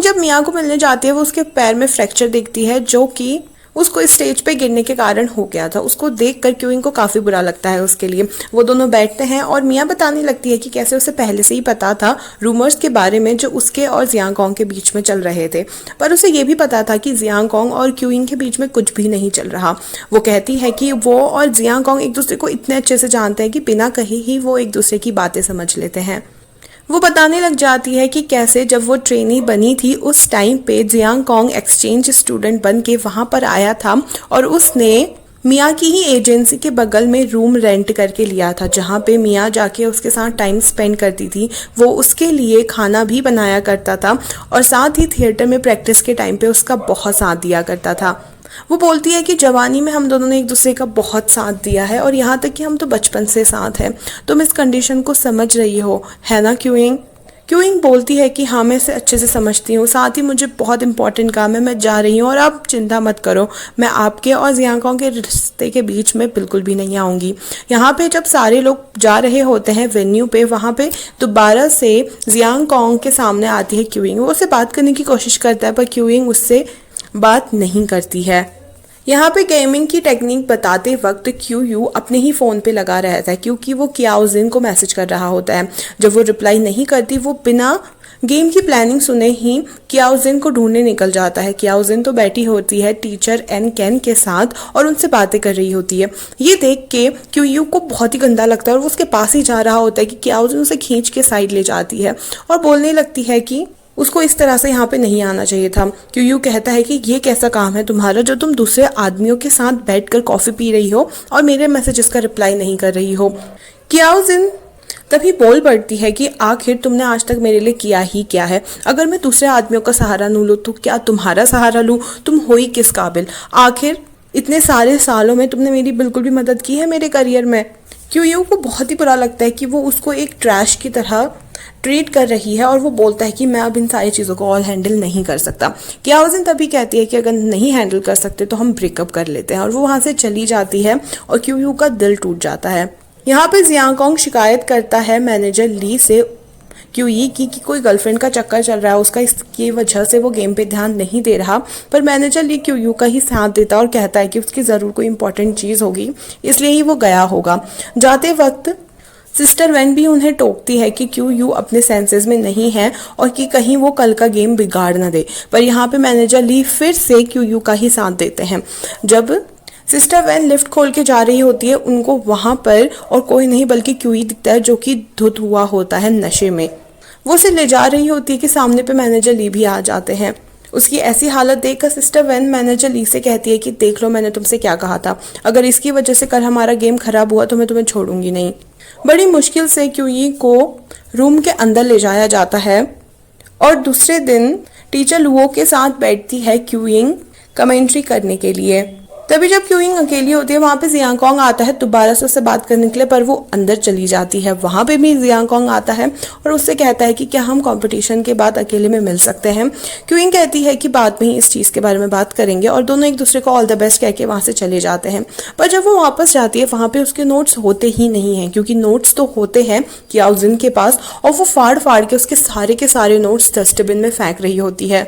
जब मिया को मिलने जाती है वो उसके पैर में फ्रैक्चर देखती है जो कि उसको स्टेज पे गिरने के कारण हो गया था। उसको देखकर क्यूइंग को काफी बुरा लगता है उसके लिए। वो दोनों बैठते हैं और मिया बताने लगती है कि कैसे उसे पहले से ही पता था रूमर्स के बारे में जो उसके और जियांगकोंग के बीच में चल रहे थे, पर उसे ये भी पता था कि जियांगकोंग और क्यूइंग के बीच में कुछ भी नहीं चल रहा। वो कहती है कि वो और जियांगकोंग एक दूसरे को इतने अच्छे से जानते हैं कि बिना कहे ही वो एक दूसरे की बातें समझ लेते हैं। वो बताने लग जाती है कि कैसे जब वो ट्रेनी बनी थी उस टाइम पे जियांगकोंग एक्सचेंज स्टूडेंट बन के वहाँ पर आया था और उसने मिया की ही एजेंसी के बगल में रूम रेंट करके लिया था, जहाँ पे मिया जाके उसके साथ टाइम स्पेंड करती थी। वो उसके लिए खाना भी बनाया करता था और साथ ही थिएटर में प्रैक्टिस के टाइम पे उसका बहुत साथ दिया करता था। वो बोलती है कि जवानी में हम दोनों ने एक दूसरे का बहुत साथ दिया है और यहाँ तक कि हम तो बचपन से साथ हैं। तुम इस कंडीशन को समझ रही हो, है ना क्यूइंग? क्यूइंग बोलती है कि हाँ, मैं इसे अच्छे से समझती हूँ, साथ ही मुझे बहुत इंपॉर्टेंट काम है, मैं जा रही हूँ और आप चिंता मत करो, मैं आपके और जियांगकोंग के रिश्ते के बीच में बिल्कुल भी नहीं आऊँगी। यहाँ पे जब सारे लोग जा रहे होते हैं वेन्यू पे, वहाँ पे दोबारा से जियांगकोंग के सामने आती है क्यूइंग। वो उससे बात करने की कोशिश करता है पर क्यूइंग उससे बात नहीं करती है। यहाँ पे गेमिंग की टेक्निक बताते वक्त क्यू अपने ही फ़ोन पे लगा रहता है क्योंकि वो क्याओजिन को मैसेज कर रहा होता है। जब वो रिप्लाई नहीं करती वो बिना गेम की प्लानिंग सुने ही क्याओजिन को ढूंढने निकल जाता है। क्याओजिन तो बैठी होती है टीचर एन कैन के साथ और उनसे बातें कर रही होती है। ये देख के क्यू को बहुत ही गंदा लगता है और वो उसके पास ही जा रहा होता है कि क्याओजिन उसे खींच के साइड ले जाती है और बोलने लगती है कि उसको इस तरह से यहाँ पे नहीं आना चाहिए था। क्यू कहता है कि ये कैसा काम है तुम्हारा जो तुम दूसरे आदमियों के साथ बैठकर कॉफ़ी पी रही हो और मेरे मैसेजेस का रिप्लाई नहीं कर रही हो। क्याओजिन तभी बोल पड़ती है कि आखिर तुमने आज तक मेरे लिए किया ही क्या है? अगर मैं दूसरे आदमियों का सहारा न लूँ तो क्या तुम्हारा सहारा लूँ? तुम हो ही किस काबिल? आखिर इतने सारे सालों में तुमने मेरी बिल्कुल भी मदद की है मेरे करियर में? क्यू को बहुत ही बुरा लगता है कि वो उसको एक ट्रैश की तरह ट्रीट कर रही है और वो बोलता है कि मैं अब इन सारी चीज़ों को और हैंडल नहीं कर सकता। क्याओजिन तभी कहती है कि अगर नहीं हैंडल कर सकते तो हम ब्रेकअप कर लेते हैं और वो वहाँ से चली जाती है और क्यू का दिल टूट जाता है। यहाँ पे जियांगकोंग शिकायत करता है मैनेजर ली से क्यू की कि कोई गर्लफ्रेंड का चक्कर चल रहा है उसका, इसकी वजह से वो गेम पे ध्यान नहीं दे रहा। पर मैनेजर ली क्यू का ही साथ देता और कहता है कि उसकी ज़रूर कोई इंपॉर्टेंट चीज़ होगी इसलिए ही वो गया होगा। जाते वक्त सिस्टर वैन भी उन्हें टोकती है कि क्यू अपने सेंसेस में नहीं है और कि कहीं वो कल का गेम बिगाड़ न दे। पर यहाँ पे मैनेजर ली फिर से क्यू का ही साथ देते हैं। जब सिस्टर वैन लिफ्ट खोल के जा रही होती है उनको वहाँ पर और कोई नहीं बल्कि क्यू दिखता है जो कि धुत हुआ होता है नशे में। वो उसे ले जा रही होती है कि सामने पे मैनेजर ली भी आ जाते हैं। उसकी ऐसी हालत देखकर सिस्टर वैन मैनेजर ली से कहती है कि देख लो मैंने तुमसे क्या कहा था, अगर इसकी वजह से कल हमारा गेम खराब हुआ तो मैं तुम्हें छोड़ूंगी नहीं। बड़ी मुश्किल से क्यू को रूम के अंदर ले जाया जाता है और दूसरे दिन टीचर लुओ के साथ बैठती है क्यूइंग कमेंट्री करने के लिए। तभी जब क्यूइंग अकेली होती है वहाँ पे जियांगकोंग आता है दोबारा से उससे बात करने के लिए, पर वो अंदर चली जाती है। वहाँ पे भी जियांगकोंग आता है और उससे कहता है कि क्या हम कंपटीशन के बाद अकेले में मिल सकते हैं। क्यूइंग कहती है कि बाद में ही इस चीज़ के बारे में बात करेंगे और दोनों एक दूसरे को ऑल द बेस्ट कह के वहाँ से चले जाते हैं। पर जब वो वापस जाती है वहाँ पे उसके नोट्स होते ही नहीं हैं क्योंकि नोट्स तो होते हैं क्याओजिन के पास और वो फाड़ फाड़ के उसके सारे के सारे नोट्स डस्टबिन में फेंक रही होती है।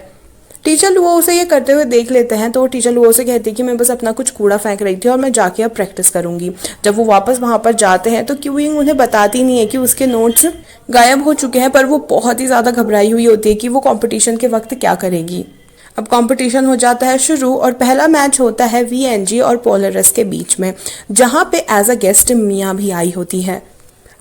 टीचर लुओ उसे ये करते हुए देख लेते हैं तो वो टीचर लुओ से कहती है कि मैं बस अपना कुछ कूड़ा फेंक रही थी और मैं जाके अब प्रैक्टिस करूंगी। जब वो वापस वहाँ पर जाते हैं तो क्यूइंग उन्हें बताती नहीं है कि उसके नोट्स गायब हो चुके हैं, पर वो बहुत ही ज़्यादा घबराई हुई होती है कि वो कंपटीशन के वक्त क्या करेगी। अब कंपटीशन हो जाता है शुरू और पहला मैच होता है VNG और पोलरस के बीच में, जहाँ पे एज अ गेस्ट मिया भी आई होती है।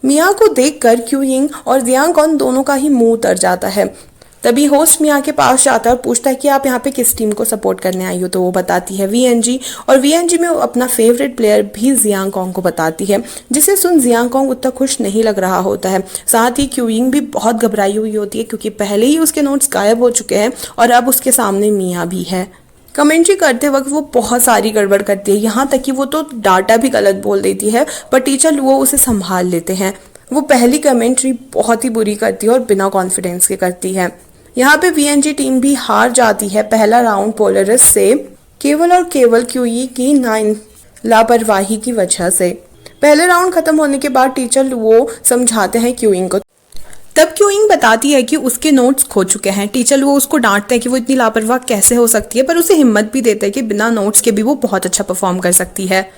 मिया को देखकर क्यूइंग और जियांगकोंग दोनों का ही मुंह उतर जाता है। तभी होस्ट मिया के पास जाता है और पूछता है कि आप यहाँ पे किस टीम को सपोर्ट करने आई हो, तो वो बताती है VNG और VNG में वो अपना फेवरेट प्लेयर भी जियांगकोंग को बताती है, जिसे सुन जियांगकोंग उतना खुश नहीं लग रहा होता है। साथ ही क्यूइंग भी बहुत घबराई हुई होती है क्योंकि पहले ही उसके नोट्स गायब हो चुके हैं और अब उसके सामने मिया भी है। कमेंट्री करते वक्त वो बहुत सारी गड़बड़ करती है, यहाँ तक कि वो तो डाटा भी गलत बोल देती है, पर टीचर लुओ उसे संभाल लेते हैं। वो पहली कमेंट्री बहुत ही बुरी करती है और बिना कॉन्फिडेंस के करती है। यहाँ पे VNG टीम भी हार जाती है पहला राउंड पोलरस से केवल और केवल क्यू की लापरवाही की वजह से। पहले राउंड खत्म होने के बाद टीचर लुओ समझाते हैं क्यूइंग को, तब क्यूइंग बताती है कि उसके नोट्स खो चुके हैं। टीचर वो उसको डांटते हैं कि वो इतनी लापरवाह कैसे हो सकती है, पर उसे हिम्मत भी देते हैं कि बिना नोट्स के भी वो बहुत अच्छा परफॉर्म कर सकती है।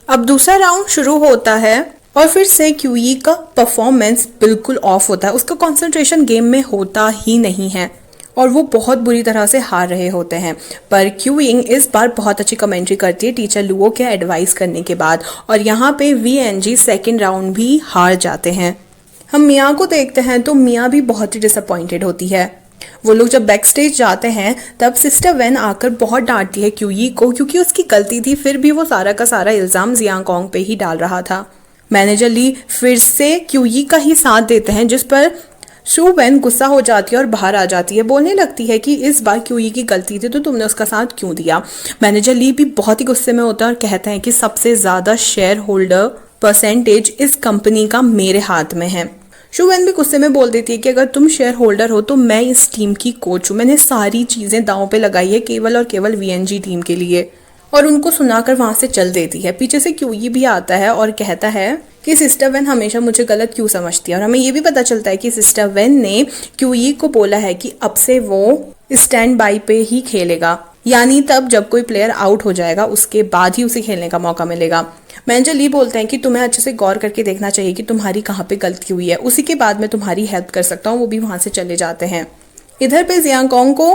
अब दूसरा राउंड शुरू होता है और फिर से क्यूई का परफॉर्मेंस बिल्कुल ऑफ होता है। उसका कंसंट्रेशन गेम में होता ही नहीं है और वो बहुत बुरी तरह से हार रहे होते हैं। पर क्यूइंग इस बार बहुत अच्छी कमेंट्री करती है टीचर लुओ के एडवाइस करने के बाद, और यहाँ पे वीएनजी सेकेंड राउंड भी हार जाते हैं। हम मिया को देखते हैं तो मिया भी बहुत ही डिसअपॉइंटेड होती है। वो लोग जब बैक स्टेज जाते हैं तब सिस्टर वेन आकर बहुत डांटती है क्यूई को, क्योंकि उसकी गलती थी, फिर भी वो सारा का सारा इल्जाम जियांगकोंग पे ही डाल रहा था। मैनेजर ली फिर से क्यूई का ही साथ देते हैं, जिस पर शू वेन गुस्सा हो जाती है और बाहर आ जाती है। बोलने लगती है कि इस बार क्यूई की गलती थी तो तुमने उसका साथ क्यों दिया। मैनेजर ली भी बहुत ही गुस्से में होता है और कहते हैं कि सबसे ज्यादा शेयर होल्डर परसेंटेज इस कंपनी का मेरे हाथ में है। शू वेन भी गुस्से में बोल देती है कि अगर तुम शेयर होल्डर हो तो मैं इस टीम की कोच हूँ, मैंने सारी चीजें दांव पे लगाई है केवल और केवल वीएनजी टीम के लिए, और उनको सुनाकर वहां से चल देती है। पीछे से क्यूई भी आता है और कहता है कि सिस्टर वेन हमेशा मुझे गलत क्यों समझती है, और हमें ये भी पता चलता है कि सिस्टर वेन ने क्यूई को बोला है कि अब से वो स्टैंड बाई पे ही खेलेगा, यानी तब जब कोई प्लेयर आउट हो जाएगा उसके बाद ही उसे खेलने का मौका मिलेगा। मैनेजर ली बोलते हैं कि तुम्हें अच्छे से गौर करके देखना चाहिए कि तुम्हारी कहाँ पे गलती हुई है, उसी के बाद मैं तुम्हारी हेल्प कर सकता हूँ। वो भी वहां से चले जाते हैं। इधर पे जियांगकोंग को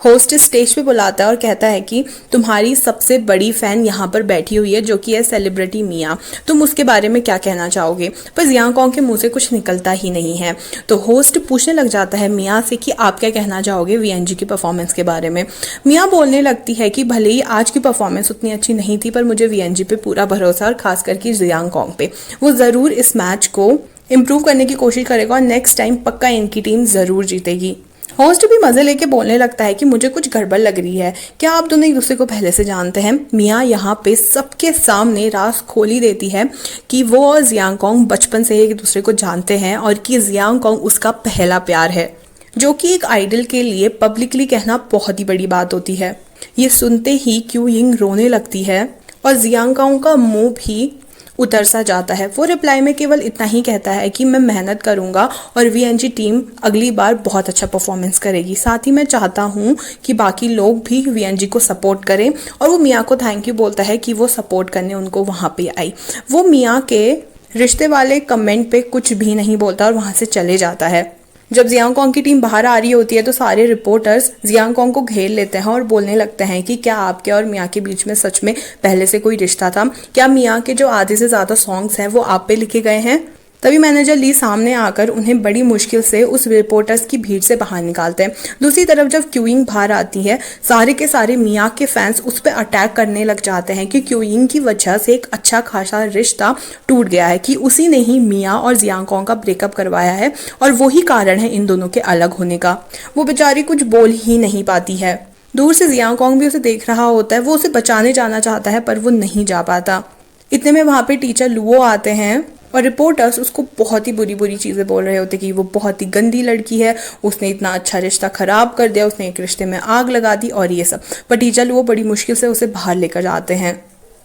होस्ट स्टेज पे बुलाता है और कहता है कि तुम्हारी सबसे बड़ी फैन यहाँ पर बैठी हुई है जो कि है सेलिब्रिटी मिया, तुम उसके बारे में क्या कहना चाहोगे। पर जियांगकोंग के मुंह से कुछ निकलता ही नहीं है। तो होस्ट पूछने लग जाता है मिया से कि आप क्या कहना चाहोगे वीएनजी की परफॉर्मेंस के बारे में। मिया बोलने लगती है कि भले ही आज की परफॉर्मेंस उतनी अच्छी नहीं थी, पर मुझे वीएनजी पे पूरा भरोसा, और खास करके जियांगकोंग पे। वो जरूर इस मैच को इम्प्रूव करने की कोशिश करेगा और नेक्स्ट टाइम पक्का इनकी टीम जरूर जीतेगी। होस्ट भी मजे लेके बोलने लगता है कि मुझे कुछ गड़बड़ लग रही है, क्या आप दोनों एक दूसरे को पहले से जानते हैं। मिया यहाँ पे सबके सामने राज खोली देती है कि वो और जियांगकोंग बचपन से एक दूसरे को जानते हैं और कि जियांगकोंग उसका पहला प्यार है, जो कि एक आइडल के लिए पब्लिकली कहना बहुत ही बड़ी बात होती है। ये सुनते ही क्यूइंग रोने लगती है और जियांगकोंग का मुंह भी उतर सा जाता है। वो रिप्लाई में केवल इतना ही कहता है कि मैं मेहनत करूंगा और वीएनजी टीम अगली बार बहुत अच्छा परफॉर्मेंस करेगी, साथ ही मैं चाहता हूं कि बाकी लोग भी वीएनजी को सपोर्ट करें। और वो मिया को थैंक यू बोलता है कि वो सपोर्ट करने उनको वहां पे आई। वो मिया के रिश्ते वाले कमेंट पे कुछ भी नहीं बोलता और वहां से चले जाता है। जब जियांगकोंग की टीम बाहर आ रही होती है तो सारे रिपोर्टर्स जियांगकोंग को घेर लेते हैं और बोलने लगते हैं कि क्या आपके और मिया के बीच में सच में पहले से कोई रिश्ता था, क्या मिया के जो आधे से ज्यादा सॉन्ग्स हैं वो आप पे लिखे गए हैं। तभी मैनेजर ली सामने आकर उन्हें बड़ी मुश्किल से उस रिपोर्टर्स की भीड़ से बाहर निकालते हैं। दूसरी तरफ जब क्यूइंग बाहर आती है, सारे के सारे मिया के फैंस उस पर अटैक करने लग जाते हैं कि क्यूइंग की वजह से एक अच्छा खासा रिश्ता टूट गया है, कि उसी ने ही मिया और जियांगकोंग का ब्रेकअप करवाया है और वही कारण है इन दोनों के अलग होने का। वो बेचारी कुछ बोल ही नहीं पाती है। दूर से जियांगकोंग भी उसे देख रहा होता है, वो उसे बचाने जाना चाहता है पर वो नहीं जा पाता। इतने में वहां पे टीचर लुओ आते हैं और रिपोर्टर्स उसको बहुत ही बुरी बुरी चीज़ें बोल रहे होते कि वो बहुत ही गंदी लड़की है, उसने इतना अच्छा रिश्ता खराब कर दिया, उसने एक रिश्ते में आग लगा दी और ये सब। पर टीचर वो बड़ी मुश्किल से उसे बाहर लेकर जाते हैं।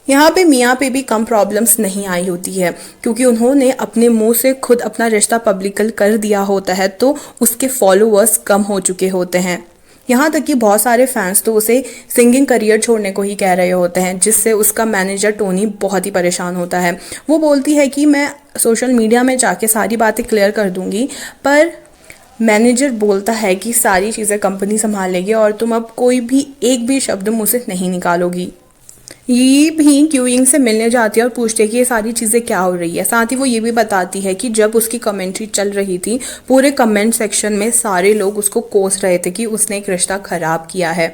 यहाँ पे मिया पे भी कम प्रॉब्लम्स नहीं आई होती है, क्योंकि उन्होंने अपने मुंह से खुद अपना रिश्ता पब्लिकल कर दिया होता है, तो उसके फॉलोअर्स कम हो चुके होते हैं। यहाँ तक कि बहुत सारे फैंस तो उसे सिंगिंग करियर छोड़ने को ही कह रहे होते हैं, जिससे उसका मैनेजर टोनी बहुत ही परेशान होता है। वो बोलती है कि मैं सोशल मीडिया में जाके सारी बातें क्लियर कर दूंगी, पर मैनेजर बोलता है कि सारी चीज़ें कंपनी संभाल लेगी और तुम अब कोई भी एक भी शब्द मुंह से नहीं निकालोगी। ये भी क्यूइंग से मिलने जाती है और पूछती है कि ये सारी चीज़ें क्या हो रही है। साथ ही वो ये भी बताती है कि जब उसकी कमेंट्री चल रही थी, पूरे कमेंट सेक्शन में सारे लोग उसको कोस रहे थे कि उसने एक रिश्ता खराब किया है।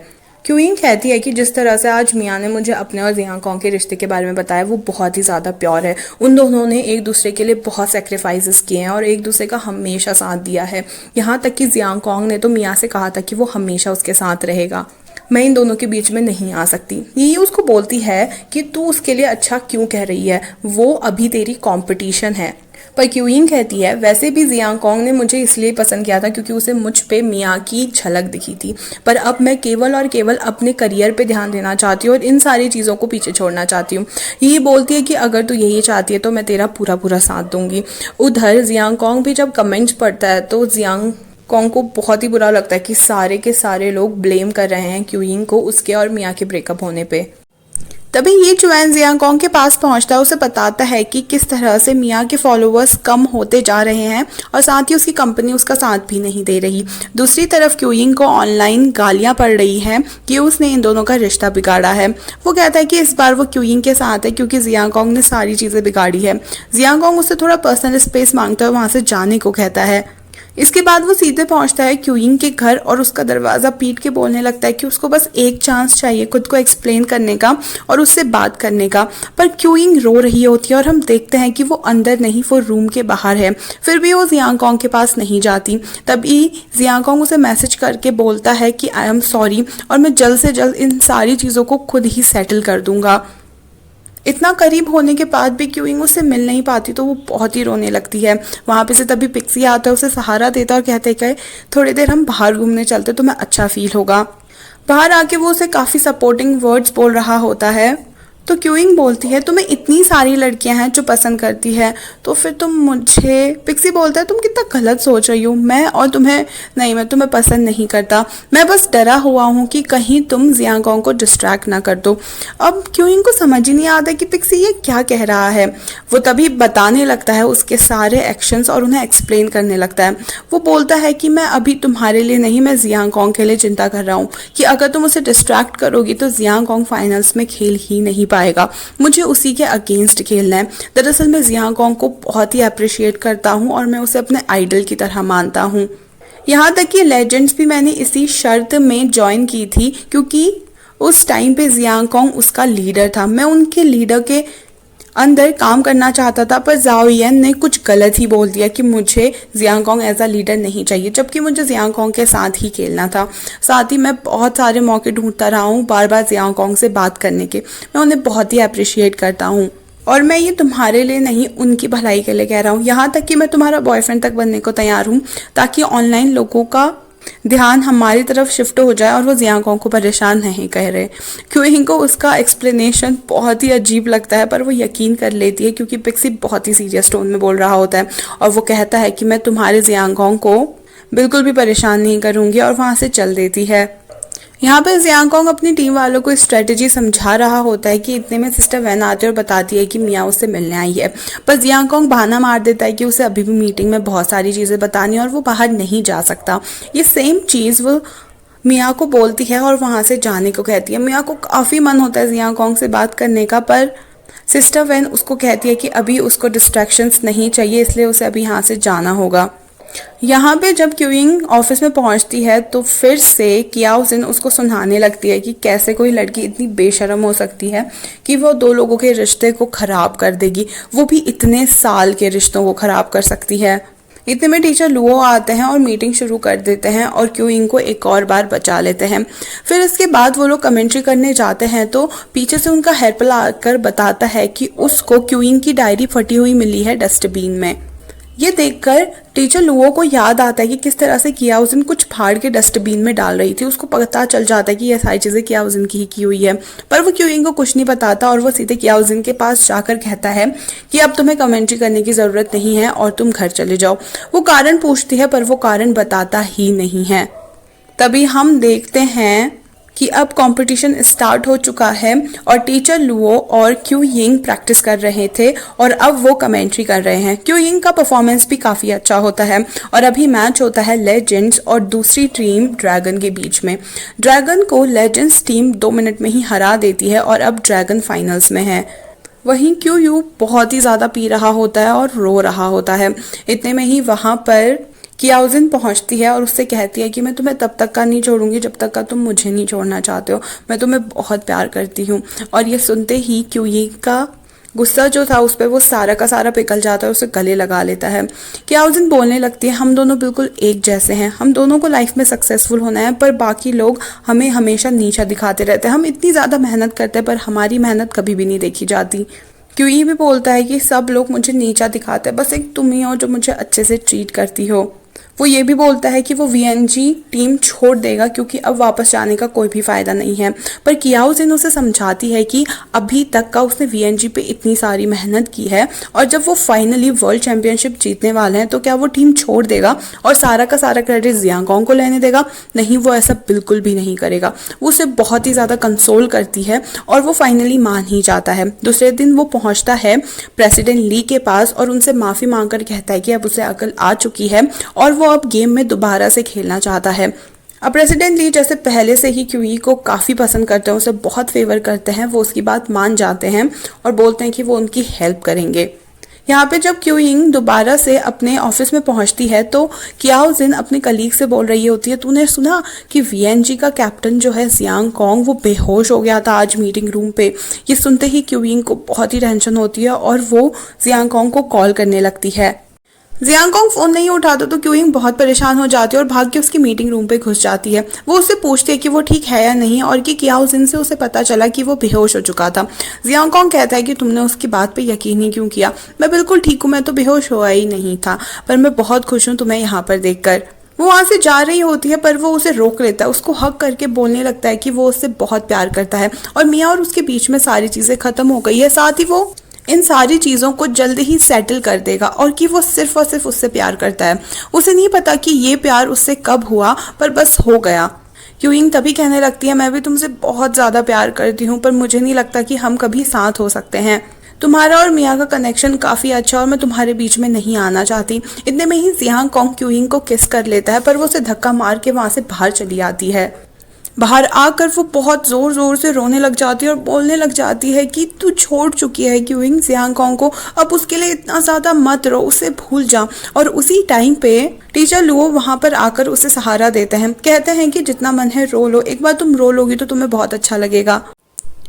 क्यूइंग कहती है कि जिस तरह से आज मिया ने मुझे अपने और जियांगकोंग के रिश्ते के बारे में बताया वो बहुत ही ज़्यादा प्योर है। उन दोनों ने एक दूसरे के लिए बहुत सेक्रीफाइसेस किए हैं और एक दूसरे का हमेशा साथ दिया है। यहाँ तक कि जियांगकोंग ने तो मिया से कहा था कि वो हमेशा उसके साथ रहेगा। मैं इन दोनों के बीच में नहीं आ सकती। ये उसको बोलती है कि तू उसके लिए अच्छा क्यों कह रही है, वो अभी तेरी कंपटीशन है। पर क्यूइंग कहती है वैसे भी जियांग कोंग ने मुझे इसलिए पसंद किया था क्योंकि उसे मुझ पे मिया की झलक दिखी थी, पर अब मैं केवल और केवल अपने करियर पे ध्यान देना चाहती हूँ और इन सारी चीज़ों को पीछे छोड़ना चाहती हूँ। ये बोलती है कि अगर तू यही चाहती है तो मैं तेरा पूरा पूरा साथ दूंगी। उधर जियांग कोंग भी जब कमेंट्स पढ़ता है तो जियांग कोंग को बहुत ही बुरा लगता है कि सारे के सारे लोग ब्लेम कर रहे हैं क्यूइंग को उसके और मिया के ब्रेकअप होने पे। तभी ये चुआन जियांग कोंग के पास पहुंचता है, उसे बताता है कि किस तरह से मिया के फॉलोअर्स कम होते जा रहे हैं और साथ ही उसकी कंपनी उसका साथ भी नहीं दे रही। दूसरी तरफ क्यूइंग को ऑनलाइन गालियां पड़ रही हैं कि उसने इन दोनों का रिश्ता बिगाड़ा है। वो कहता है कि इस बार वो क्यूइंग के साथ है क्योंकि जियांग कोंग ने सारी चीज़ें बिगाड़ी है। जियांग कोंग उससे थोड़ा पर्सनल स्पेस मांगता है, वहाँ से जाने को कहता है। इसके बाद वो सीधे पहुंचता है क्यूइंग के घर और उसका दरवाज़ा पीट के बोलने लगता है कि उसको बस एक चांस चाहिए खुद को एक्सप्लेन करने का और उससे बात करने का। पर क्यूइंग रो रही होती है और हम देखते हैं कि वो अंदर नहीं, वो रूम के बाहर है। फिर भी वो जियांग कोंग के पास नहीं जाती। तभी जियांग कोंग उसे मैसेज करके बोलता है कि आई एम सॉरी और मैं जल्द से जल्द इन सारी चीज़ों को खुद ही सेटल कर दूंगा। इतना करीब होने के बाद भी क्यूइंग उससे मिल नहीं पाती तो वो बहुत ही रोने लगती है। वहाँ पे से तभी पिक्सी आता है, उसे सहारा देता है और कहते हैं कि थोड़ी देर हम बाहर घूमने चलते तो मैं अच्छा फील होगा। बाहर आके वो उसे काफ़ी सपोर्टिंग वर्ड्स बोल रहा होता है तो क्यूइंग बोलती है तुम्हें इतनी सारी लड़कियां हैं जो पसंद करती है तो फिर तुम मुझे, पिक्सी बोलता है तुम कितना गलत सोच रही हो, मैं और तुम्हें नहीं, मैं तुम्हें पसंद नहीं करता, मैं बस डरा हुआ हूँ कि कहीं तुम जियांग कोंग को डिस्ट्रैक्ट ना कर दो। अब क्यूइंग को समझ ही नहीं आता कि पिक्सी ये क्या कह रहा है। वो तभी बताने लगता है उसके सारे एक्शंस और उन्हें एक्सप्लेन करने लगता है। वो बोलता है कि मैं अभी तुम्हारे लिए नहीं, मैं जियांग कोंग के लिए चिंता कर रहा हूँ कि अगर तुम उसे डिस्ट्रैक्ट करोगी तो जियांग कोंग फाइनल्स में खेल ही नहीं पाएगा, मुझे उसी के अगेंस्ट खेलना है। दरअसल मैं जियांग कोंग को बहुत ही अप्रिशिएट करता हूँ और मैं उसे अपने आइडल की तरह मानता हूँ। यहाँ तक कि लेजेंड्स भी मैंने इसी शर्त में ज्वाइन की थी क्योंकि उस टाइम पे जियांग कोंग उसका लीडर था। मैं उनके लीडर के अंदर काम करना चाहता था पर जाओ यन ने कुछ गलत ही बोल दिया कि मुझे जियांग कोंग एज अ लीडर नहीं चाहिए, जबकि मुझे जियांग कोंग के साथ ही खेलना था। साथ ही मैं बहुत सारे मौके ढूंढता रहा हूँ बार बार जियांग कोंग से बात करने के। मैं उन्हें बहुत ही अप्रिशिएट करता हूँ और मैं ये तुम्हारे लिए नहीं, उनकी भलाई के लिए कह रहा हूँ। यहाँ तक कि मैं तुम्हारा बॉयफ्रेंड तक बनने को तैयार हूँ ताकि ऑनलाइन लोगों का ध्यान हमारी तरफ शिफ्ट हो जाए और वो जियांग कोंग को परेशान नहीं कह रहे। क्यूइंग को उसका एक्सप्लेनेशन बहुत ही अजीब लगता है पर वो यकीन कर लेती है क्योंकि पिक्सी बहुत ही सीरियस टोन में बोल रहा होता है और वो कहता है कि मैं तुम्हारे जियांग कोंग को बिल्कुल भी परेशान नहीं करूंगी और वहाँ से चल देती है। यहाँ पर जियांग कोंग अपनी टीम वालों को स्ट्रेटेजी समझा रहा होता है कि इतने में सिस्टर वैन आती है और बताती है कि मिया उससे मिलने आई है। पर जियांग कोंग बहाना मार देता है कि उसे अभी भी मीटिंग में बहुत सारी चीज़ें बतानी और वो बाहर नहीं जा सकता। ये सेम चीज़ वो मिया को बोलती है और वहाँ से जाने को कहती है। मिया को काफ़ी मन होता है जियांग कोंग से बात करने का पर सिस्टर वैन उसको कहती है कि अभी उसको डिस्ट्रैक्शंस नहीं चाहिए, इसलिए उसे अभी यहाँ से जाना होगा। यहाँ पे जब क्यूइंग ऑफिस में पहुंचती है तो फिर से कियाओ जिन उसको सुनाने लगती है कि कैसे कोई लड़की इतनी बेशर्म हो सकती है कि वो दो लोगों के रिश्ते को खराब कर देगी, वो भी इतने साल के रिश्तों को खराब कर सकती है। इतने में टीचर लुओ आते हैं और मीटिंग शुरू कर देते हैं और क्यूइंग को एक और बार बचा लेते हैं। फिर इसके बाद वो लोग कमेंट्री करने जाते हैं तो पीछे से उनका हेल्पर आकर बताता है कि उसको क्यूइंग की डायरी फटी हुई मिली है डस्टबिन में। ये देखकर टीचर लुओ को याद आता है कि किस तरह से किया उस दिन कुछ फाड़ के डस्टबिन में डाल रही थी। उसको पता चल जाता है कि ये सारी चीज़ें किया उस दिन की हुई है, पर वो क्यूइंग को कुछ नहीं बताता और वो सीधे किया उस दिन के पास जाकर कहता है कि अब तुम्हें कमेंट्री करने की ज़रूरत नहीं है और तुम घर चले जाओ। वो कारण पूछती है पर वो कारण बताता ही नहीं है। तभी हम देखते हैं कि अब कंपटीशन स्टार्ट हो चुका है और टीचर लुओ और क्यूइंग प्रैक्टिस कर रहे थे और अब वो कमेंट्री कर रहे हैं। क्यूइंग का परफॉर्मेंस भी काफ़ी अच्छा होता है और अभी मैच होता है लेजेंड्स और दूसरी टीम ड्रैगन के बीच में। ड्रैगन को लेजेंड्स टीम 2 मिनट में ही हरा देती है और अब ड्रैगन फाइनल्स में है। वहीं क्यू बहुत ही ज़्यादा पी रहा होता है और रो रहा होता है। इतने में ही वहाँ पर कियाओ जिन पहुंचती है और उससे कहती है कि मैं तुम्हें तब तक का नहीं छोड़ूंगी जब तक का तुम मुझे नहीं छोड़ना चाहते हो, मैं तुम्हें बहुत प्यार करती हूँ। और ये सुनते ही क्यूइंग का गुस्सा जो था उस पर वो सारा का सारा पिघल जाता है, उसे गले लगा लेता है। कियाओ जिन बोलने लगती है हम दोनों बिल्कुल एक जैसे हैं, हम दोनों को लाइफ में सक्सेसफुल होना है पर बाकी लोग हमें हमेशा नीचा दिखाते रहते हैं। हम इतनी ज़्यादा मेहनत करते हैं पर हमारी मेहनत कभी भी नहीं देखी जाती। क्यूई भी बोलता है कि सब लोग मुझे नीचा दिखाते हैं, बस एक तुम ही हो जो मुझे अच्छे से ट्रीट करती हो। वो ये भी बोलता है कि वो वीएनजी टीम छोड़ देगा क्योंकि अब वापस जाने का कोई भी फायदा नहीं है। पर कियाओ जिन उसे समझाती है कि अभी तक का उसने वीएनजी पे इतनी सारी मेहनत की है और जब वो फाइनली वर्ल्ड चैंपियनशिप जीतने वाले हैं तो क्या वो टीम छोड़ देगा और सारा का सारा क्रेडिट जियांगकोंग को लेने देगा? नहीं, वो ऐसा बिल्कुल भी नहीं करेगा। वो उसे बहुत ही ज़्यादा कंसोल करती है और वो फाइनली मान ही जाता है। दूसरे दिन वो पहुंचता है प्रेसिडेंट ली के पास और उनसे माफ़ी मांगकर कहता है कि अब उसे अकल आ चुकी है और वो अब गेम में दोबारा से खेलना चाहता है। अब प्रेसिडेंट ली जैसे पहले से ही क्यूई को काफ़ी पसंद करते हैं, उसे बहुत फेवर करते हैं, वो उसकी बात मान जाते हैं और बोलते हैं कि वो उनकी हेल्प करेंगे। यहाँ पे जब क्यूइंग दोबारा से अपने ऑफिस में पहुंचती है तो कियाओ जिन अपने कलीग से बोल रही होती है, तूने सुना कि वीएनजी का कैप्टन जो है जियांगकोंग वो बेहोश हो गया था आज मीटिंग रूम पे। ये सुनते ही क्यूइंग को बहुत ही टेंशन होती है और वो जियांगकोंग को कॉल करने लगती है। जियांगकोंग फोन नहीं उठाता तो क्यूइंग बहुत परेशान हो जाती है और भाग के उसकी मीटिंग रूम पे घुस जाती है। वो उससे पूछती है कि वो ठीक है या नहीं और कि कियाओ जिन से उसे पता चला कि वो बेहोश हो चुका था। जियांगकोंग कहता है कि तुमने उसकी बात पे यकीन ही क्यों किया? मैं बिल्कुल ठीक हूँ, मैं तो बेहोश हुआ ही नहीं था, पर मैं बहुत खुश हूँ तुम्हें यहाँ पर देखकर। वो वहां से जा रही होती है पर वो उसे रोक लेता है, उसको हक करके बोलने लगता है कि वो उससे बहुत प्यार करता है और मिया और उसके बीच में सारी चीजें खत्म हो गई है, साथ ही वो इन सारी चीज़ों को जल्द ही सेटल कर देगा और कि वो सिर्फ और सिर्फ उससे प्यार करता है। उसे नहीं पता कि ये प्यार उससे कब हुआ, पर बस हो गया। क्यूइंग तभी कहने लगती है, मैं भी तुमसे बहुत ज़्यादा प्यार करती हूँ पर मुझे नहीं लगता कि हम कभी साथ हो सकते हैं। तुम्हारा और मिया का कनेक्शन काफ़ी अच्छा और मैं तुम्हारे बीच में नहीं आना चाहती। इतने में ही जियांगकोंग क्यूइंग को किस कर लेता है पर वो उसे धक्का मार के वहाँ से बाहर चली आती है। बाहर आकर वो बहुत जोर जोर से रोने लग जाती है और बोलने लग जाती है कि तू छोड़ चुकी है क्यूइंग जियांगकोंग को, अब उसके लिए इतना ज़्यादा मत रो, उसे भूल जा। और उसी टाइम पे टीचर लुओ वहाँ पर आकर उसे सहारा देते हैं, कहते हैं कि जितना मन है रो लो, एक बार तुम रो लोगी तो तुम्हें बहुत अच्छा लगेगा।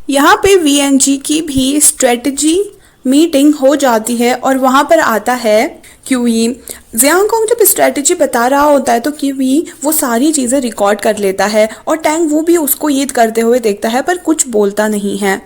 यहाँ पे वीएनजी की भी स्ट्रेटजी मीटिंग हो जाती है और वहाँ पर आता है क्यूई। जियांगकोंग जब स्ट्रेटजी बता रहा होता है तो क्यूई वो सारी चीज़ें रिकॉर्ड कर लेता है और टैंग वो भी उसको ये करते हुए देखता है पर कुछ बोलता नहीं है।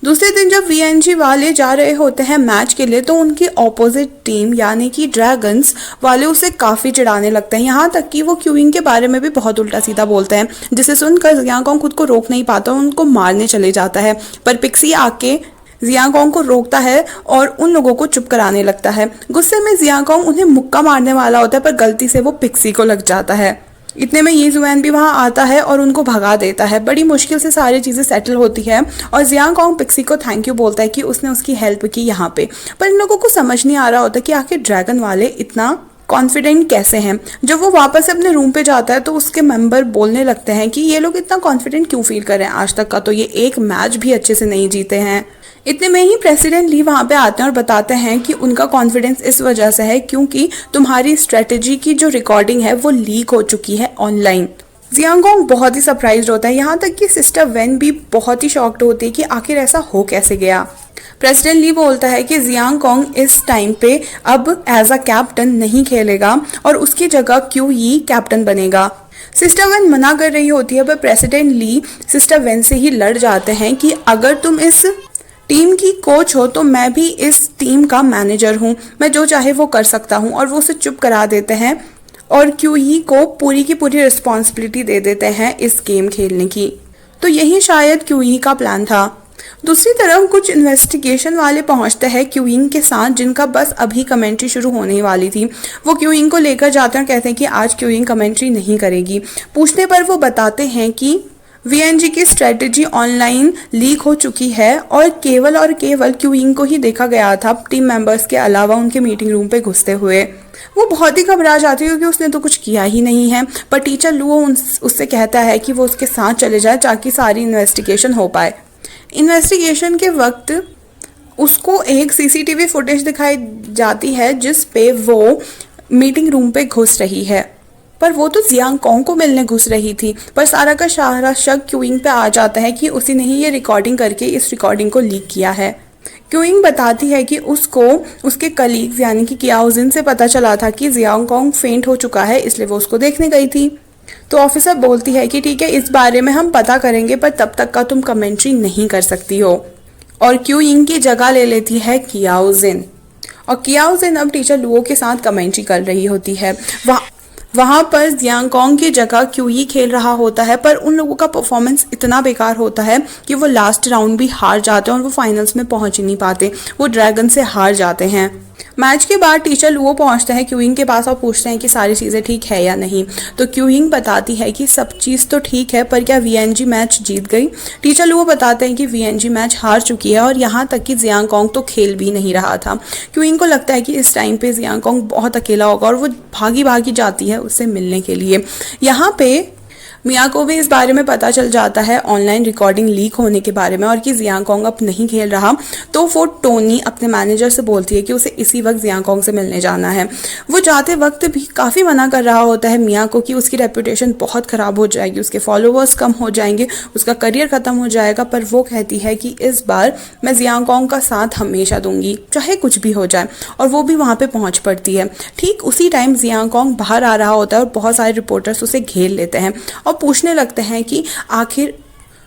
दूसरे दिन जब वीएनजी वाले जा रहे होते हैं मैच के लिए तो उनकी ऑपोजिट टीम यानी कि ड्रैगन्स वाले उसे काफ़ी चिढ़ाने लगते हैं, यहाँ तक कि वो क्यूइंग के बारे में भी बहुत उल्टा सीधा बोलते हैं, जिसे सुनकर जियांगकोंग खुद को रोक नहीं पाता और उनको मारने चले जाता है। पर पिक्सी आके जियांगकोंग को रोकता है और उन लोगों को चुप कराने लगता है। गुस्से में जियांगकोंग उन्हें मुक्का मारने वाला होता है पर गलती से वो पिक्सी को लग जाता है। इतने में ये जुआन भी वहां आता है और उनको भगा देता है। बड़ी मुश्किल से सारी चीज़ें सेटल होती है और जियांगकोंग पिक्सी को थैंक यू बोलता है कि उसने उसकी हेल्प की यहाँ पे। पर इन लोगों को समझ नहीं आ रहा होता कि आखिर ड्रैगन वाले इतना कॉन्फिडेंट कैसे हैं। जब वो वापस अपने रूम पे जाता है तो उसके मेंबर बोलने लगते हैं कि ये लोग इतना कॉन्फिडेंट क्यों फील कर रहे हैं, आज तक का तो ये एक मैच भी अच्छे से नहीं जीते हैं। इतने में ही प्रेसिडेंट ली वहाँ पे आते हैं और बताते हैं कि उनका कॉन्फिडेंस इस वजह से है क्योंकि तुम्हारी स्ट्रेटजी की जो रिकॉर्डिंग है वो लीक हो चुकी है ऑनलाइन। जियांगकोंग बहुत ही सरप्राइज्ड होता है, यहाँ तक कि सिस्टर वेन भी बहुत ही शॉक्ड होती है कि आखिर ऐसा हो कैसे गया। प्रेसिडेंट ली बोलता है कि जियांगकोंग इस टाइम पे अब एज अ कैप्टन नहीं खेलेगा और उसकी जगह क्यूई कैप्टन बनेगा। सिस्टर वेन मना कर रही होती है पर प्रेसिडेंट ली सिस्टर वेन से ही लड़ जाते हैं कि अगर तुम इस टीम की कोच हो तो मैं भी इस टीम का मैनेजर हूँ, मैं जो चाहे वो कर सकता हूँ। और वो उसे चुप करा देते हैं और क्यूई को पूरी की पूरी रिस्पॉन्सिबिलिटी दे देते हैं इस गेम खेलने की। तो यही शायद क्यूई का प्लान था। दूसरी तरफ कुछ इन्वेस्टिगेशन वाले पहुंचते हैं क्यूइंग के साथ, जिनका बस अभी कमेंट्री शुरू होने वाली थी। वो क्यूइंग को लेकर जाते हैं और कहते हैं कि आज क्यूइंग कमेंट्री नहीं करेगी। पूछने पर वो बताते हैं कि वीएनजी की स्ट्रेटजी ऑनलाइन लीक हो चुकी है और केवल क्यूइंग को ही देखा गया था टीम मेंबर्स के अलावा उनके मीटिंग रूम पे घुसते हुए। वो बहुत ही घबरा जाती है क्योंकि उसने तो कुछ किया ही नहीं है। पर टीचर लुओ उससे कहता है कि वो उसके साथ चले जाए ताकि सारी इन्वेस्टिगेशन हो पाए। इन्वेस्टिगेशन के वक्त उसको एक सीसीटीवी फुटेज दिखाई जाती है जिस पे वो मीटिंग रूम पे घुस रही है, पर वो तो जियांगकोंग को मिलने घुस रही थी। पर सारा का सारा शक क्यूइंग पे आ जाता है कि उसी ने ही ये रिकॉर्डिंग करके इस रिकॉर्डिंग को लीक किया है। क्यूइंग बताती है कि उसको उसके कलीग्स यानी कि कियाओ जिन से पता चला था कि जियांगकोंग फेंट हो चुका है, इसलिए वो उसको देखने गई थी। तो ऑफिसर बोलती है कि ठीक है, इस बारे में हम पता करेंगे पर तब तक का तुम कमेंट्री नहीं कर सकती हो। और क्यू यिंग की जगह ले लेती है कियाओ जिन। और कियाओ जिन अब टीचर लुओ के साथ कमेंट्री कर रही होती है। वहां पर जियांग कॉन्ग की जगह क्यू यी खेल रहा होता है, पर उन लोगों का परफॉर्मेंस इतना बेकार होता है कि वो लास्ट राउंड भी हार जाते हैं और वो फाइनल्स में पहुंच ही नहीं पाते, वो ड्रैगन से हार जाते हैं। मैच के बाद टीचर लुओ पहुंचते हैं क्यूइंग के पास और पूछते हैं कि सारी चीज़ें ठीक है या नहीं। तो क्यूइंग बताती है कि सब चीज़ तो ठीक है, पर क्या वीएनजी मैच जीत गई। टीचर लुओ बताते हैं कि वीएनजी मैच हार चुकी है और यहाँ तक कि जियांग कॉन्ग तो खेल भी नहीं रहा था। क्यूइंग को लगता है कि इस टाइम पे जियांग कॉन्ग बहुत अकेला होगा और वो भागी भागी जाती है उससे मिलने के लिए। यहाँ पे मिया को भी इस बारे में पता चल जाता है ऑनलाइन रिकॉर्डिंग लीक होने के बारे में और कि जियांग कॉन्ग अब नहीं खेल रहा। तो वो टोनी अपने मैनेजर से बोलती है कि उसे इसी वक्त जियांग कॉन्ग से मिलने जाना है। वो जाते वक्त भी काफ़ी मना कर रहा होता है मिया को कि उसकी रेपुटेशन बहुत ख़राब हो जाएगी, उसके फॉलोअर्स कम हो जाएंगे, उसका करियर ख़त्म हो जाएगा। पर वो कहती है कि इस बार मैं जियांग कॉन्ग का साथ हमेशा दूंगी, चाहे कुछ भी हो जाए। और वो भी वहाँ पर पहुँच पड़ती है। ठीक उसी टाइम जियांग कॉन्ग बाहर आ रहा होता है और बहुत सारे रिपोर्टर्स उसे घेर लेते हैं और पूछने लगते हैं कि आखिर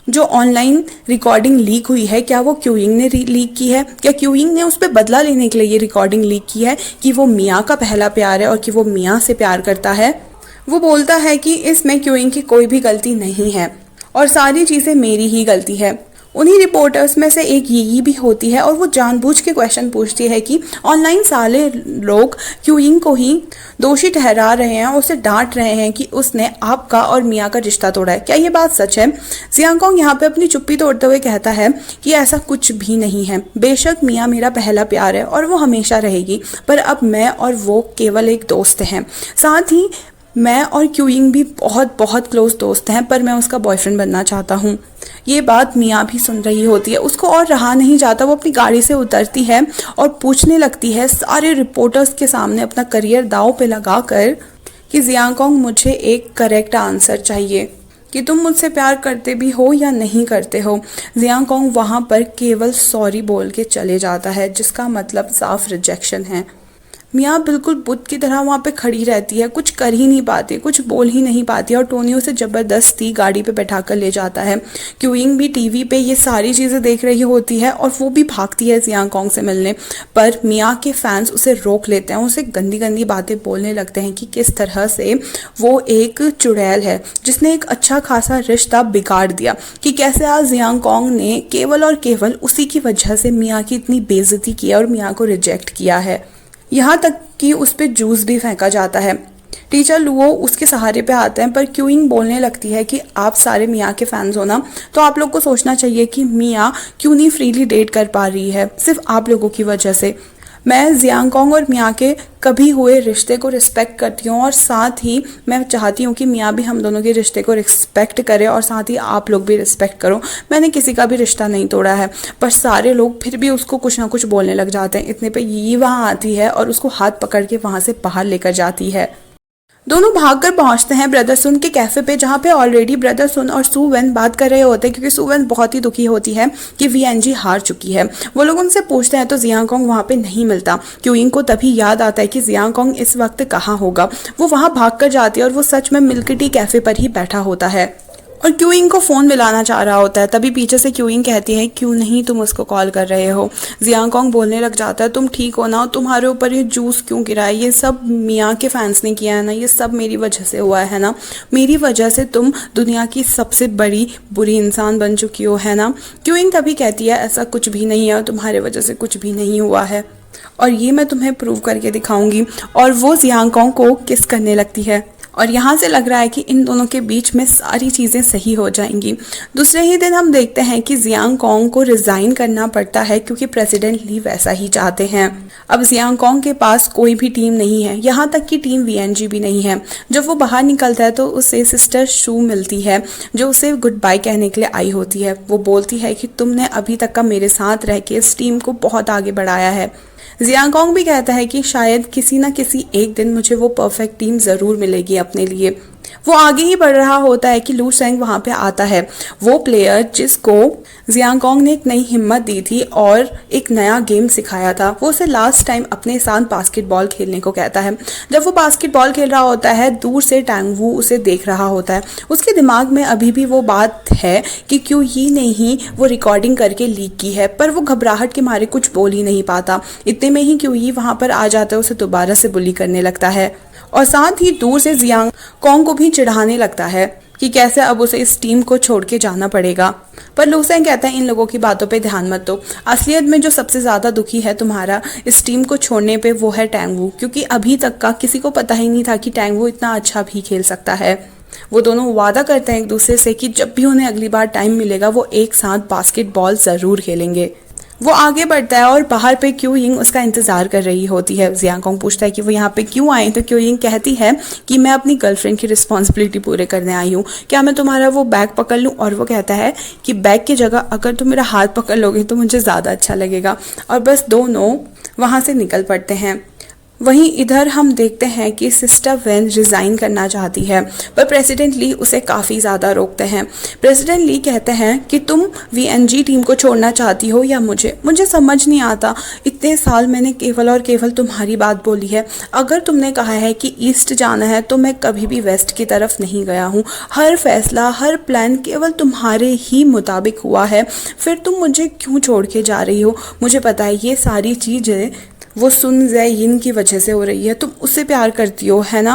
जो ऑनलाइन रिकॉर्डिंग लीक हुई है क्या वो क्यूइंग ने लीक की है, क्या क्यूइंग ने उस पर बदला लेने के लिए ये रिकॉर्डिंग लीक की है कि वो मिया का पहला प्यार है और कि वो मिया से प्यार करता है। वो बोलता है कि इसमें क्यूइंग की कोई भी गलती नहीं है और सारी चीज़ें मेरी ही गलती है। उन्हीं रिपोर्टर्स में से एक यी भी होती है और वो जानबूझ के क्वेश्चन पूछती है कि ऑनलाइन सारे लोग क्यूइंग को ही दोषी ठहरा रहे हैं, उसे डांट रहे हैं कि उसने आपका और मिया का रिश्ता तोड़ा है, क्या ये बात सच है। जियांग कॉन्ग यहाँ पे अपनी चुप्पी तोड़ते हुए कहता है कि ऐसा कुछ भी नहीं है। बेशक मिया मेरा पहला प्यार है और वो हमेशा रहेगी, पर अब मैं और वो केवल एक दोस्त हैं। साथ ही मैं और क्यूइंग भी बहुत बहुत क्लोज दोस्त हैं, पर मैं उसका बॉयफ्रेंड बनना चाहता हूँ। ये बात मिया भी सुन रही होती है, उसको और रहा नहीं जाता। वो अपनी गाड़ी से उतरती है और पूछने लगती है सारे रिपोर्टर्स के सामने अपना करियर दांव पे लगाकर कि जियांग कॉन्ग मुझे एक करेक्ट आंसर चाहिए कि तुम मुझसे प्यार करते भी हो या नहीं करते हो। जियांग कॉन्ग वहाँ पर केवल सॉरी बोल के चले जाता है, जिसका मतलब साफ रिजेक्शन है। मिया बिल्कुल बुत की तरह वहाँ पे खड़ी रहती है, कुछ कर ही नहीं पाती, कुछ बोल ही नहीं पाती और टोनी उसे ज़बरदस्ती गाड़ी पे बैठा कर ले जाता है। क्यूइंग भी टीवी पे ये सारी चीज़ें देख रही होती है और वो भी भागती है जियांग कॉन्ग से मिलने, पर मिया के फैंस उसे रोक लेते हैं, उसे गंदी गंदी बातें बोलने लगते हैं कि किस तरह से वो एक चुड़ैल है जिसने एक अच्छा खासा रिश्ता बिगाड़ दिया, कि कैसे आज जियांग कॉन्ग ने केवल और केवल उसी की वजह से मिया की इतनी बेइज्जती की और मिया को रिजेक्ट किया है। यहाँ तक कि उस पर जूस भी फेंका जाता है। टीचर लुओ उसके सहारे पे आते हैं, पर क्यूइंग बोलने लगती है कि आप सारे मिया के फैंस हो ना, तो आप लोग को सोचना चाहिए कि मिया क्यों नहीं फ्रीली डेट कर पा रही है, सिर्फ आप लोगों की वजह से। मैं जियांग कॉन्ग और मिया के कभी हुए रिश्ते को रिस्पेक्ट करती हूँ और साथ ही मैं चाहती हूँ कि मिया भी हम दोनों के रिश्ते को रिस्पेक्ट करे और साथ ही आप लोग भी रिस्पेक्ट करो। मैंने किसी का भी रिश्ता नहीं तोड़ा है। पर सारे लोग फिर भी उसको कुछ ना कुछ बोलने लग जाते हैं। इतने पे ये वहाँ आती है और उसको हाथ पकड़ के वहाँ से बाहर लेकर जाती है। दोनों भागकर पहुंचते हैं ब्रदर सुन के कैफे पे, जहाँ पे ऑलरेडी ब्रदर सुन और सू वेन बात कर रहे होते हैं, क्योंकि सू वेन बहुत ही दुखी होती है कि वीएनजी हार चुकी है। वो लोग उनसे पूछते हैं तो जियांग कॉन्ग वहाँ पे नहीं मिलता। क्यूइंग को तभी याद आता है कि जियांग कॉन्ग इस वक्त कहाँ होगा। वो वहाँ भागकर जाती है और वो सच में मिल्क टी कैफे पर ही बैठा होता है और क्यूइंग को फ़ोन मिलाना चाह रहा होता है। तभी पीछे से क्यूइंग कहती है क्यों नहीं तुम उसको कॉल कर रहे हो। जियांग कॉन्ग बोलने लग जाता है तुम ठीक हो ना, तुम्हारे ऊपर ये जूस क्यों गिरा है, ये सब मिया के फैंस ने किया है ना, ये सब मेरी वजह से हुआ है ना, मेरी वजह से तुम दुनिया की सबसे बड़ी बुरी इंसान बन चुकी हो, है ना। क्यूइंग तभी कहती है ऐसा कुछ भी नहीं है, तुम्हारे वजह से कुछ भी नहीं हुआ है और ये मैं तुम्हें प्रूव करके दिखाऊंगी। और वो जियांग कॉन्ग को किस करने लगती है और यहाँ से लग रहा है कि इन दोनों के बीच में सारी चीज़ें सही हो जाएंगी। दूसरे ही दिन हम देखते हैं कि जियांग कॉन्ग को रिज़ाइन करना पड़ता है क्योंकि प्रेसिडेंट ली वैसा ही चाहते हैं। अब जियांग कॉन्ग के पास कोई भी टीम नहीं है, यहाँ तक कि टीम वीएनजी भी नहीं है। जब वो बाहर निकलता है तो उसे सिस्टर शू मिलती है जो उसे गुड बाय कहने के लिए आई होती है। वो बोलती है कि तुमने अभी तक का मेरे साथ रह के इस टीम को बहुत आगे बढ़ाया है। जियांग कॉन्ग भी कहता है कि शायद किसी न किसी एक दिन मुझे वो परफेक्ट टीम ज़रूर मिलेगी अपने लिए। वो आगे ही बढ़ रहा होता है कि लू सेंग वहां पे आता है, वो प्लेयर जिसको जियांगकोंग ने एक नई हिम्मत दी थी और एक नया गेम सिखाया था। वो उसे लास्ट टाइम अपने साथ बास्केटबॉल खेलने को कहता है। जब वो बास्केटबॉल खेल रहा होता है, दूर से टैंग वू उसे देख रहा होता है। उसके दिमाग में अभी भी वो बात है कि क्यों ही नहीं वो रिकॉर्डिंग करके लीक की है, पर वो घबराहट के मारे कुछ बोल ही नहीं पाता। इतने में ही क्यों ही वहां पर आ जाता है, उसे दोबारा से बुली करने लगता है और साथ ही दूर से जियांगकोंग को भी चिढ़ाने लगता है कि कैसे अब उसे इस टीम को छोड़ के जाना पड़ेगा। पर लू सेंग कहता है इन लोगों की बातों पे ध्यान मत दो, असलियत में जो सबसे ज्यादा दुखी है तुम्हारा इस टीम को छोड़ने पे वो है टैंग वू, क्योंकि अभी तक का किसी को पता ही नहीं था कि टैंग वू इतना अच्छा भी खेल सकता है। वो दोनों वादा करते हैं एक दूसरे से कि जब भी उन्हें अगली बार टाइम मिलेगा वो एक साथ बास्केटबॉल जरूर खेलेंगे। वो आगे बढ़ता है और बाहर पे क्यू यिंग उसका इंतजार कर रही होती है। जियांगकोंग पूछता है कि वो यहाँ पे क्यों आए, तो क्यू यिंग कहती है कि मैं अपनी गर्लफ्रेंड की रिस्पॉन्सिबिलिटी पूरे करने आई हूँ, क्या मैं तुम्हारा वो बैग पकड़ लूँ। और वो कहता है कि बैग की जगह अगर तुम मेरा हाथ पकड़ लोगे तो मुझे ज़्यादा अच्छा लगेगा। और बस दोनों वहाँ से निकल पड़ते हैं। वहीं इधर हम देखते हैं कि सिस्टर वेन रिजाइन करना चाहती है, पर प्रेसिडेंट ली उसे काफ़ी ज़्यादा रोकते हैं। प्रेसिडेंट ली कहते हैं कि तुम वीएनजी टीम को छोड़ना चाहती हो या मुझे समझ नहीं आता। इतने साल मैंने केवल और केवल तुम्हारी बात बोली है। अगर तुमने कहा है कि ईस्ट जाना है तो मैं कभी भी वेस्ट की तरफ नहीं गया हूँ। हर फैसला, हर प्लान केवल तुम्हारे ही मुताबिक हुआ है, फिर तुम मुझे क्यों छोड़ के जा रही हो। मुझे पता है ये सारी चीज़ें वो सुन ज़ेयिन की वजह से हो रही है, तुम उससे प्यार करती हो, है ना।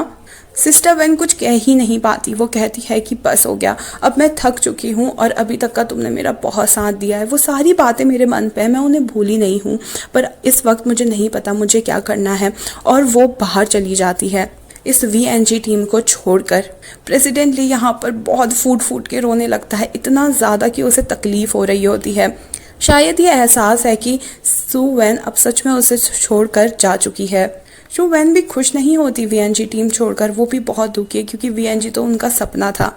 सिस्टर वेन कुछ कह ही नहीं पाती। वो कहती है कि बस हो गया, अब मैं थक चुकी हूँ और अभी तक का तुमने मेरा बहुत साथ दिया है। वो सारी बातें मेरे मन पे है, मैं उन्हें भूली नहीं हूँ, पर इस वक्त मुझे नहीं पता मुझे क्या करना है। और वो बाहर चली जाती है इस वीएनजी टीम को छोड़कर। प्रेसिडेंट ली यहाँ पर बहुत फूट के रोने लगता है, इतना ज़्यादा कि उसे तकलीफ हो रही होती है। शायद ये एहसास है कि सू वेन अब सच में उसे छोड़कर जा चुकी है। सू वेन भी खुश नहीं होती वीएनजी टीम छोड़कर, वो भी बहुत दुखी है क्योंकि वीएनजी तो उनका सपना था।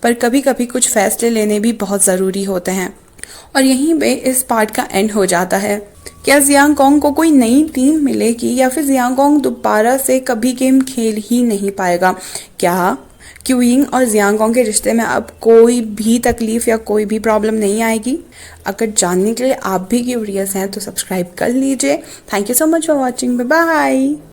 पर कभी कभी कुछ फैसले लेने भी बहुत ज़रूरी होते हैं। और यहीं पे इस पार्ट का एंड हो जाता है। क्या जियांगकोंग को कोई नई टीम मिलेगी या फिर जियांगकोंग दोबारा से कभी गेम खेल ही नहीं पाएगा? क्या क्यू यिंग और जियांगकोंग के रिश्ते में अब कोई भी तकलीफ या कोई भी प्रॉब्लम नहीं आएगी? अगर जानने के लिए आप भी क्यूरियस हैं तो सब्सक्राइब कर लीजिए। Thank you so much for watching, bye bye.